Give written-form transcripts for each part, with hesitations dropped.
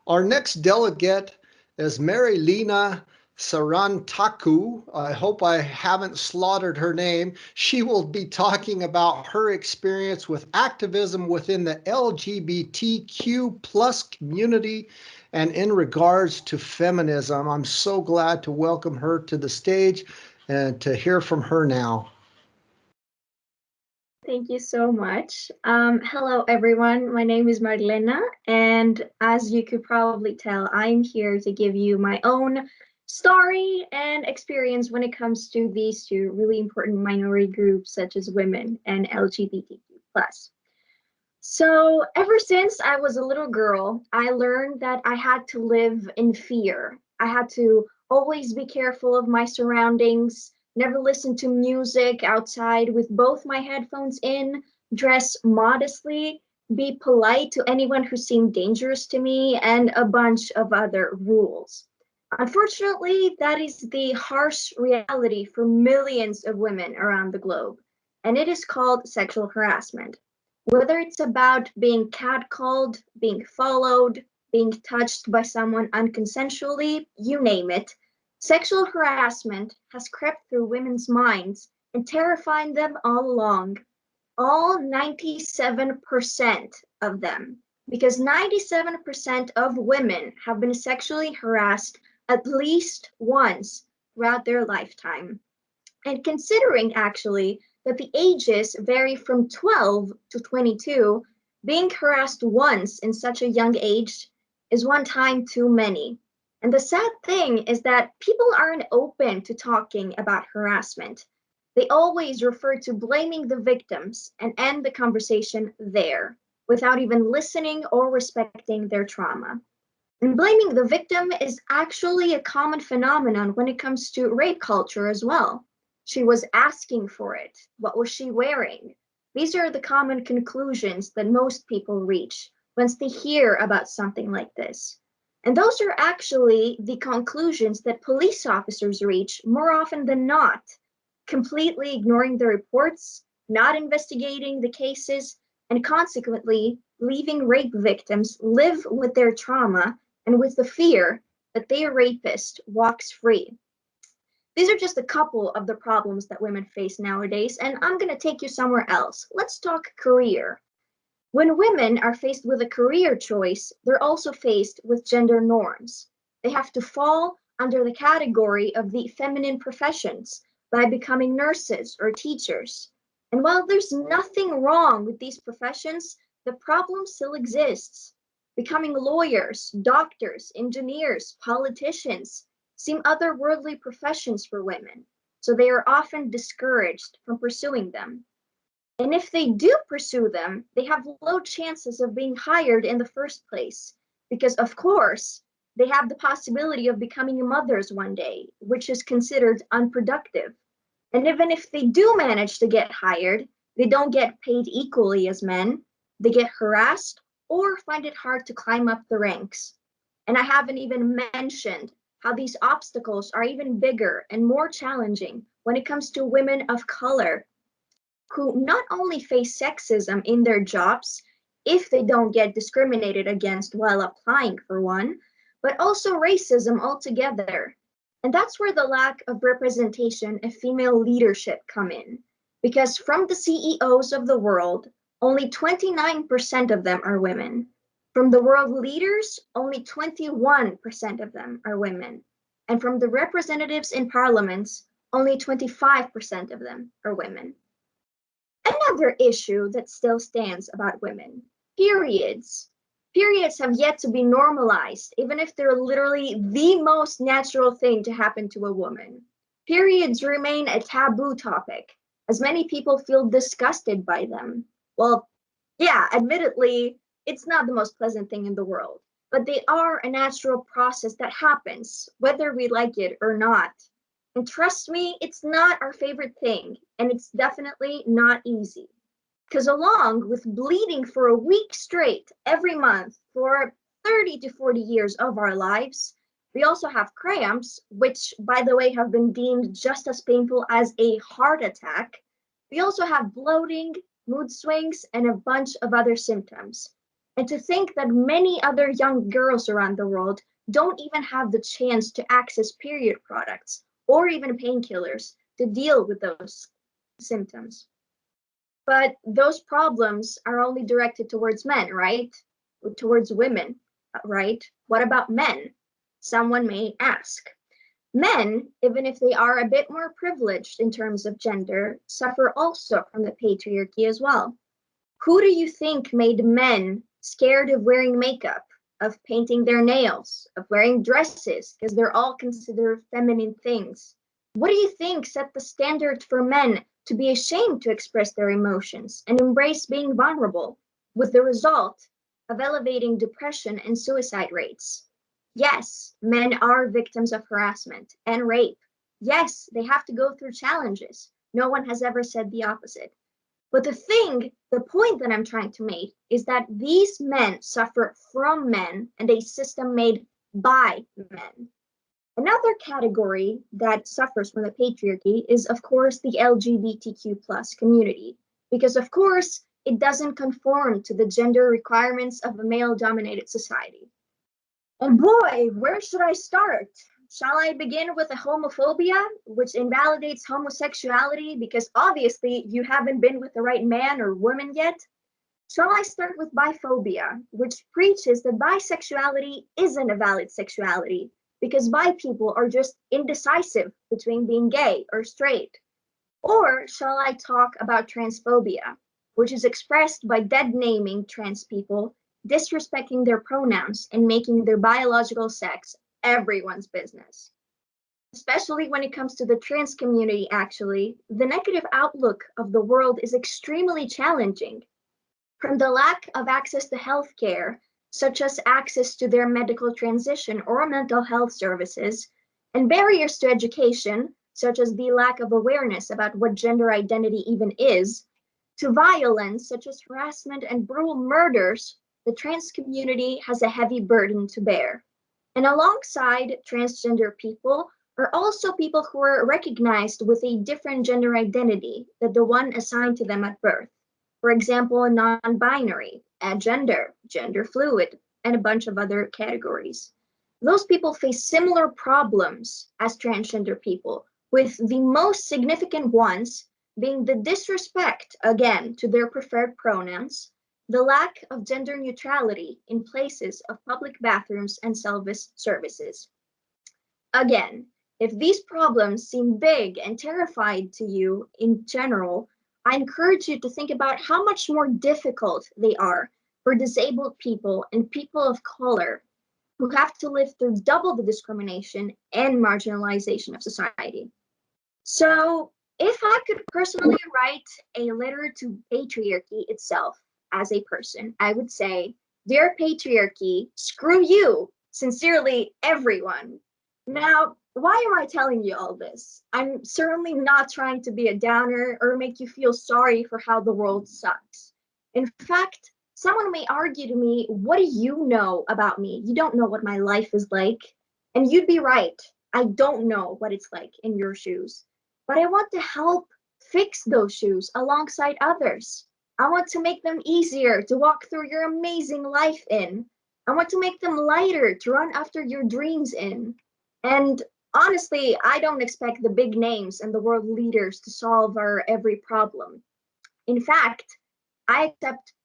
Our next delegate is Marilena Sarantakou. I hope I haven't slaughtered her name. She will be talking about her experience with activism within the LGBTQ plus community and in regards to feminism. I'm so glad to welcome her to the stage and to hear from her now. Thank you so much. Hello, everyone. My name is Marilena, and as you could probably tell, I'm here to give you my own story and experience when it comes to these two really important minority groups, such as women and LGBTQ+. So, ever since I was a little girl, I learned that I had to live in fear. I had to always be careful of my surroundings, never listen to music outside with both my headphones in, dress modestly, be polite to anyone who seemed dangerous to me, and a bunch of other rules. Unfortunately, that is the harsh reality for millions of women around the globe, and it is called sexual harassment. Whether it's about being catcalled, being followed, being touched by someone unconsensually, you name it, sexual harassment has crept through women's minds and terrifying them all along. All 97% of them, because 97% of women have been sexually harassed at least once throughout their lifetime. And considering actually that the ages vary from 12 to 22, being harassed once in such a young age is one time too many. And the sad thing is that people aren't open to talking about harassment. They always refer to blaming the victims and end the conversation there without even listening or respecting their trauma. And blaming the victim is actually a common phenomenon when it comes to rape culture as well. She was asking for it. What was she wearing? These are the common conclusions that most people reach once they hear about something like this. And those are actually the conclusions that police officers reach more often than not, completely ignoring the reports, not investigating the cases, and consequently leaving rape victims live with their trauma and with the fear that their rapist walks free. These are just a couple of the problems that women face nowadays, and I'm going to take you somewhere else. Let's talk career. When women are faced with a career choice, they're also faced with gender norms. They have to fall under the category of the feminine professions by becoming nurses or teachers. And while there's nothing wrong with these professions, the problem still exists. Becoming lawyers, doctors, engineers, politicians seem otherworldly professions for women, so they are often discouraged from pursuing them. And if they do pursue them, they have low chances of being hired in the first place, because of course, they have the possibility of becoming mothers one day, which is considered unproductive. And even if they do manage to get hired, they don't get paid equally as men, they get harassed or find it hard to climb up the ranks. And I haven't even mentioned how these obstacles are even bigger and more challenging when it comes to women of color who not only face sexism in their jobs if they don't get discriminated against while applying for one, but also racism altogether. And that's where the lack of representation of female leadership come in. Because from the CEOs of the world, only 29% of them are women. From the world leaders, only 21% of them are women. And from the representatives in parliaments, only 25% of them are women. Another issue that still stands about women, periods. Periods have yet to be normalized, even if they're literally the most natural thing to happen to a woman. Periods remain a taboo topic, as many people feel disgusted by them. Well, yeah, admittedly, it's not the most pleasant thing in the world, but they are a natural process that happens, whether we like it or not. And trust me, it's not our favorite thing, and it's definitely not easy. Because along with bleeding for a week straight every month for 30 to 40 years of our lives, we also have cramps, which, by the way, have been deemed just as painful as a heart attack. We also have bloating, mood swings, and a bunch of other symptoms. And to think that many other young girls around the world don't even have the chance to access period products or even painkillers to deal with those symptoms. But those problems are only directed towards men, right? Or towards women, right? What about men? Someone may ask. Men, even if they are a bit more privileged in terms of gender, suffer also from the patriarchy as well. Who do you think made men scared of wearing makeup, of painting their nails, of wearing dresses, because they're all considered feminine things? What do you think set the standard for men to be ashamed to express their emotions and embrace being vulnerable, with the result of elevating depression and suicide rates? Yes, men are victims of harassment and rape. Yes, they have to go through challenges. No one has ever said the opposite. But the point that I'm trying to make is that these men suffer from men and a system made by men. Another category that suffers from the patriarchy is, of course, the LGBTQ plus community, because, of course, it doesn't conform to the gender requirements of a male-dominated society. And boy, where should I start? Shall I begin with a homophobia, which invalidates homosexuality because obviously you haven't been with the right man or woman yet? Shall I start with biphobia, which preaches that bisexuality isn't a valid sexuality because bi people are just indecisive between being gay or straight? Or shall I talk about transphobia, which is expressed by dead naming trans people, disrespecting their pronouns, and making their biological sex everyone's business? Especially when it comes to the trans community, actually, the negative outlook of the world is extremely challenging. From the lack of access to healthcare, such as access to their medical transition or mental health services, and barriers to education, such as the lack of awareness about what gender identity even is, to violence, such as harassment and brutal murders, the trans community has a heavy burden to bear. And alongside transgender people are also people who are recognized with a different gender identity than the one assigned to them at birth. For example, non-binary, agender, gender fluid, and a bunch of other categories. Those people face similar problems as transgender people, with the most significant ones being the disrespect, again, to their preferred pronouns, the lack of gender neutrality in places of public bathrooms and services. Again, if these problems seem big and terrifying to you in general, I encourage you to think about how much more difficult they are for disabled people and people of color who have to live through double the discrimination and marginalization of society. So, if I could personally write a letter to patriarchy itself as a person, I would say, "Dear patriarchy, screw you, sincerely, everyone." Now, why am I telling you all this? I'm certainly not trying to be a downer or make you feel sorry for how the world sucks. In fact, someone may argue to me, "What do you know about me? You don't know what my life is like." And you'd be right. I don't know what it's like in your shoes. But I want to help fix those shoes alongside others. I want to make them easier to walk through your amazing life in. I want to make them lighter to run after your dreams in. And honestly, I don't expect the big names and the world leaders to solve our every problem. In fact, I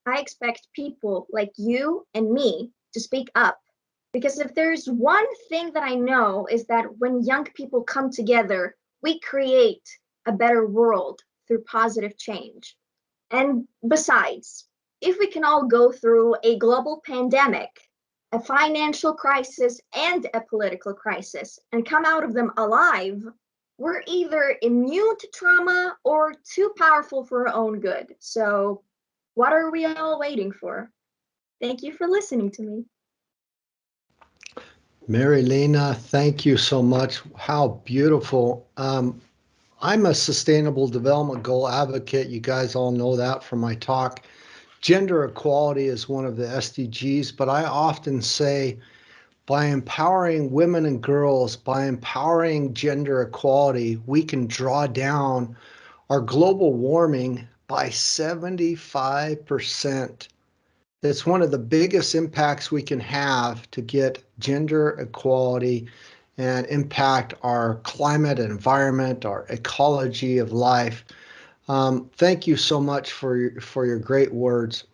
expect people like you and me to speak up. Because if there's one thing that I know is that when young people come together, we create a better world through positive change. And besides, if we can all go through a global pandemic, a financial crisis, and a political crisis and come out of them alive, we're either immune to trauma or too powerful for our own good. So, what are we all waiting for? Thank you for listening to me. Marilena, thank you so much. How beautiful. I'm a sustainable development goal advocate. You guys all know that from my talk. Gender equality is one of the SDGs, but I often say by empowering women and girls, by empowering gender equality, we can draw down our global warming by 75%. It's one of the biggest impacts we can have to get gender equality and impact our climate and environment, our ecology of life. Thank you so much for your great words.